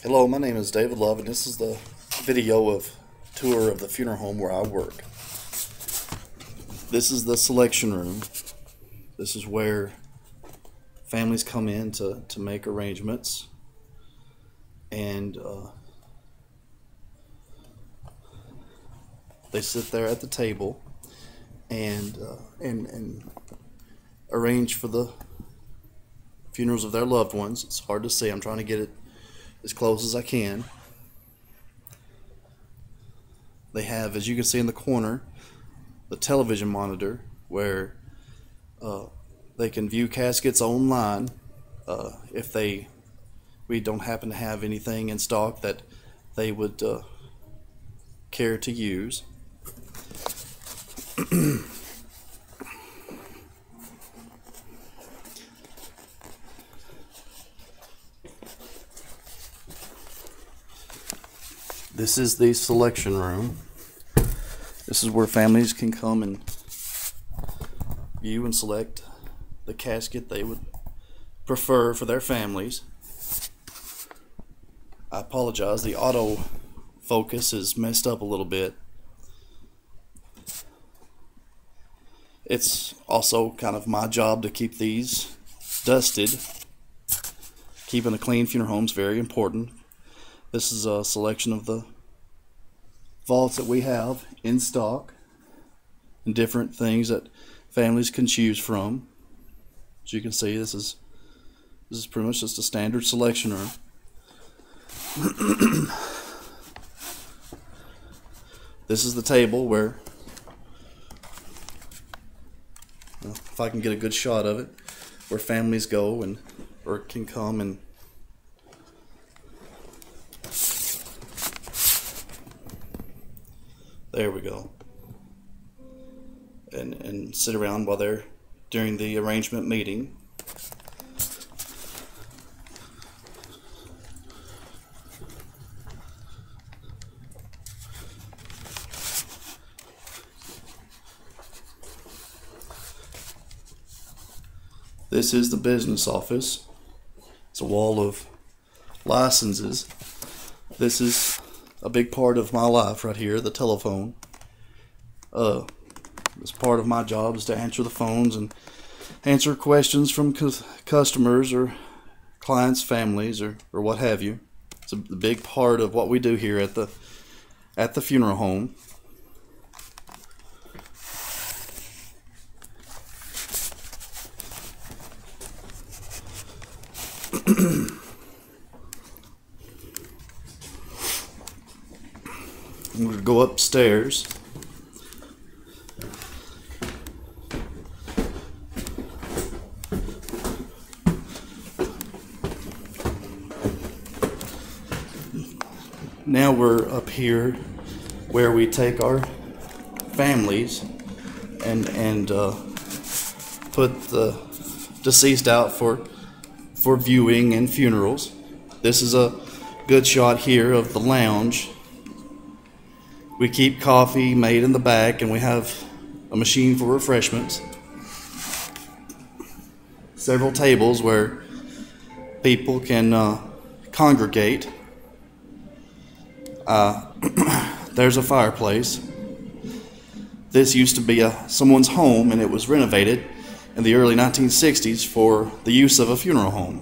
Hello, my name is David Love, and this is the video of tour of the funeral home where I work. This is the selection room. This is where families come in to make arrangements, and they sit there at the table and arrange for the funerals of their loved ones. It's hard to see. I'm trying to get it as close as I can. They have, as you can see in the corner, the television monitor where they can view caskets online if we don't happen to have anything in stock that they would care to use. This is the selection room. This is where families can come and view and select the casket they would prefer for their families. I apologize, the auto focus is messed up a little bit. It's also kind of my job to keep these dusted. Keeping a clean funeral home is very important. This is a selection of the vaults that we have in stock and different things that families can choose from. As you can see, this is pretty much just a standard selection room. This is the table where, well, if I can get a good shot of it, where families go or can come and there we go. And sit around while they're during the arrangement meeting. This is the business office. It's a wall of licenses. This is a big part of my life right here, the telephone. It's part of my job is to answer the phones and answer questions from customers or clients' families or what have you. It's a big part of what we do here at the funeral home. I'm going to go upstairs. Now we're up here where we take our families and put the deceased out for viewing and funerals. This is a good shot here of the lounge. We keep coffee made in the back, and we have a machine for refreshments. Several tables where people can congregate. There's a fireplace. This used to be someone's home, and it was renovated in the early 1960s for the use of a funeral home.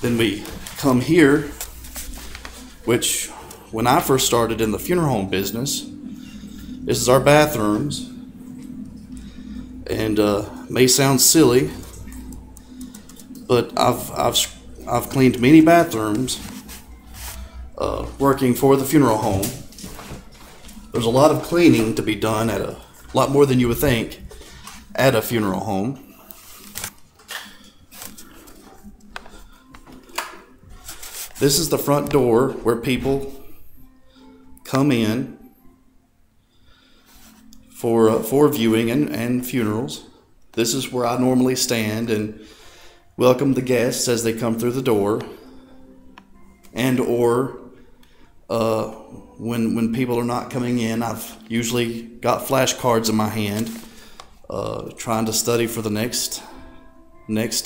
Then we come here, which when I first started in the funeral home business, this is our bathrooms, and may sound silly, but I've cleaned many bathrooms working for the funeral home. There's a lot of cleaning to be done at a lot more than you would think at a funeral home. This is the front door where people come in for viewing and funerals. This is where I normally stand and welcome the guests as they come through the door, and or when people are not coming in, I've usually got flashcards in my hand, trying to study for the next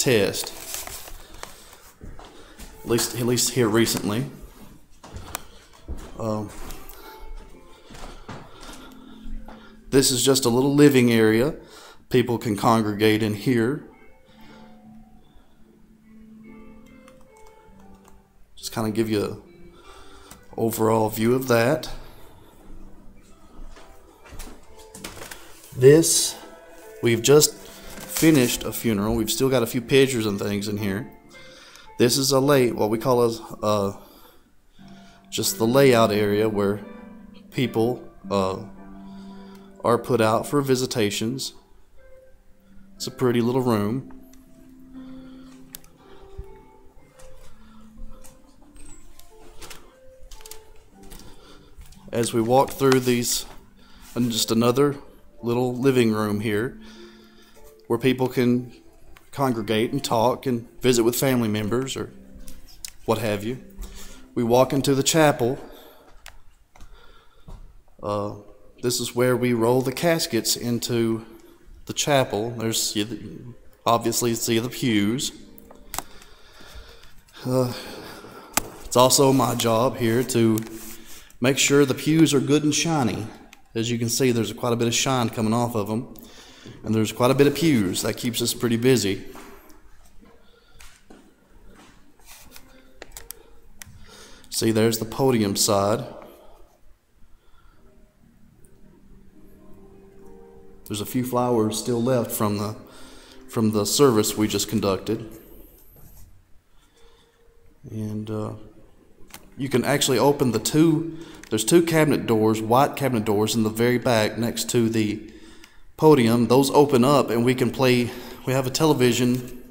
test. At least here recently. This is just a little living area. People can congregate in here. Just kind of give you an overall view of that. We've just finished a funeral. We've still got a few pictures and things in here. This is what we call just the layout area where people are put out for visitations. It's a pretty little room. As we walk through these, and just another little living room here where people can congregate and talk and visit with family members or what have you. We walk into the chapel. This is where we roll the caskets into the chapel. There's obviously see the pews. It's also my job here to make sure the pews are good and shiny. As you can see, there's quite a bit of shine coming off of them. And there's quite a bit of pews. That keeps us pretty busy. See, there's the podium side. There's a few flowers still left from the service we just conducted. And you can actually open there's two cabinet doors, white cabinet doors in the very back next to the podium. Those open up and we can play. We have a television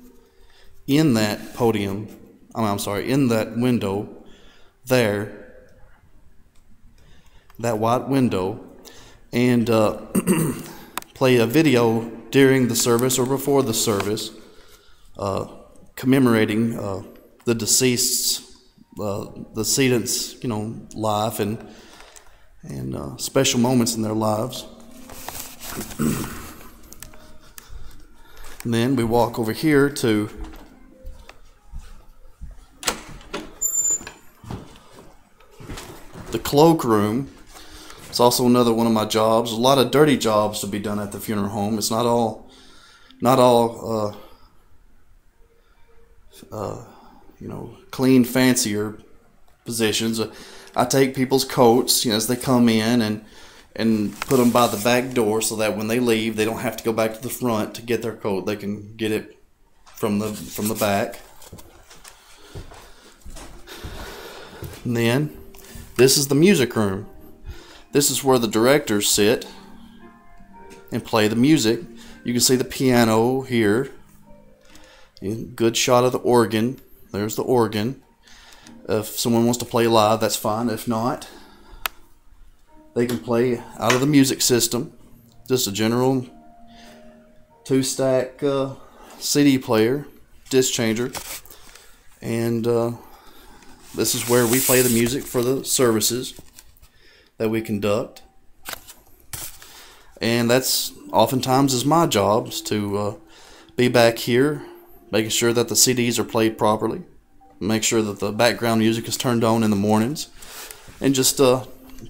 in that podium. In that window there. That white window. And play a video during the service or before the service commemorating the deceased's the decedent's life and special moments in their lives. And then we walk over here to the cloakroom. It's also another one of my jobs. A lot of dirty jobs to be done at the funeral home. It's not all clean, fancier positions. I take people's coats, as they come in and put them by the back door so that when they leave, they don't have to go back to the front to get their coat. They can get it from the back. And then this is the music room. This is where the directors sit and play the music. You can see the piano here. Good shot of the organ. There's the organ. If someone wants to play live, that's fine. If not, they can play out of the music system. Just a general 2-stack CD player, disc changer. And this is where we play the music for the services that we conduct. And that's oftentimes is my job, is to be back here making sure that the CDs are played properly, make sure that the background music is turned on in the mornings, and just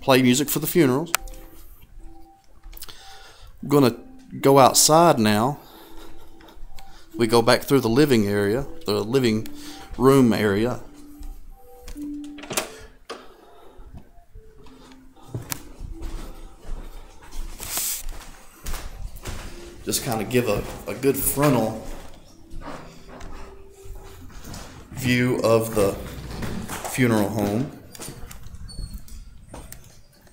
play music for the funerals. I'm going to go outside now. We go back through the living room area. Just kind of give a good frontal view of the funeral home,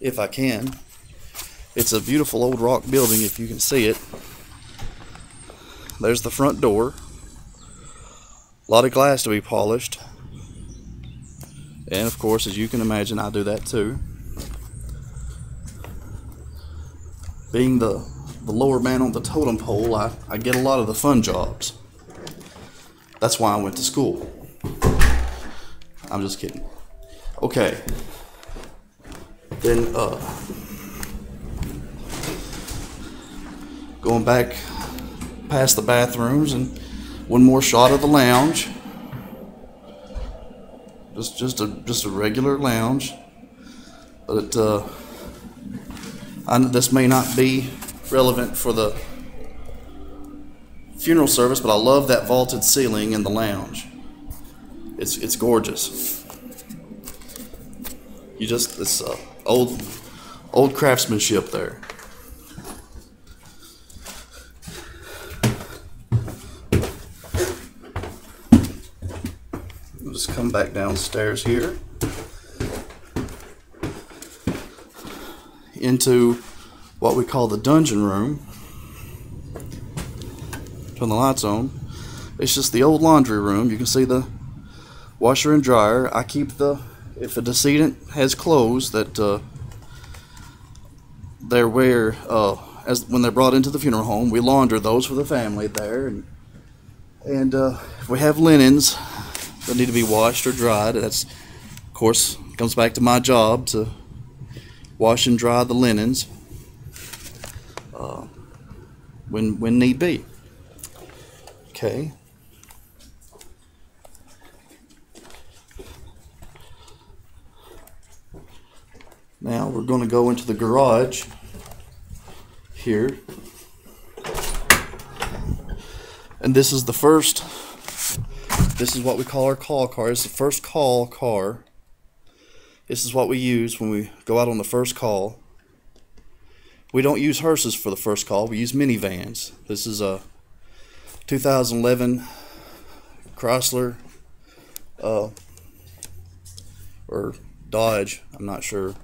if I can. It's a beautiful old rock building, if you can see it. There's the front door. A lot of glass to be polished. And of course, as you can imagine, I do that too. Being the lower man on the totem pole, I get a lot of the fun jobs. That's why I went to school. I'm just kidding. Okay. Then going back past the bathrooms and one more shot of the lounge. Just a regular lounge, but this may not be relevant for the funeral service, but I love that vaulted ceiling in the lounge. It's gorgeous. It's old craftsmanship there. We'll just come back downstairs here into what we call the dungeon room. Turn the lights on. It's just the old laundry room. You can see the washer and dryer. I keep if a decedent has clothes that they wear when they're brought into the funeral home, we launder those for the family there. And if we have linens that need to be washed or dried, that's, of course, comes back to my job to wash and dry the linens when need be. Okay. Now we're going to go into the garage here. And this is what we call our call car. It's the first call car. This is what we use when we go out on the first call. We don't use hearses for the first call. We use minivans. This is a 2011 Chrysler or Dodge, I'm not sure,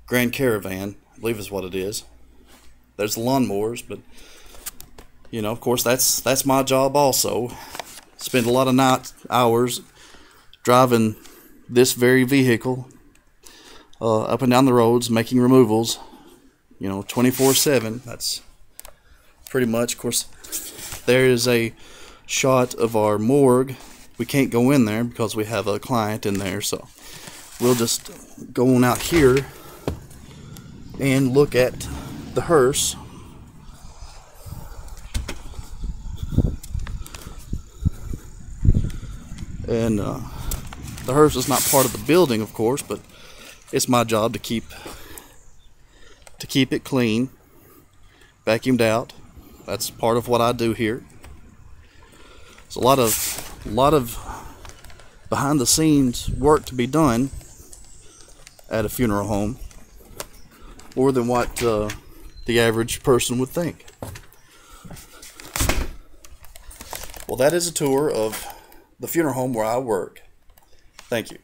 Grand Caravan, I believe is what it is. There's the lawnmowers, but you know, of course, that's my job also. Spend a lot of night hours driving this very vehicle up and down the roads, making removals, you know, 24/7. That's pretty much. Of course, there is a shot of our morgue. We can't go in there because we have a client in there, so we'll just go on out here and look at the hearse. And the hearse is not part of the building, of course, but it's my job to keep it clean, vacuumed out. That's part of what I do here. There's a lot of behind the scenes work to be done at a funeral home, more than what the average person would think. Well, that is a tour of the funeral home where I work. Thank you.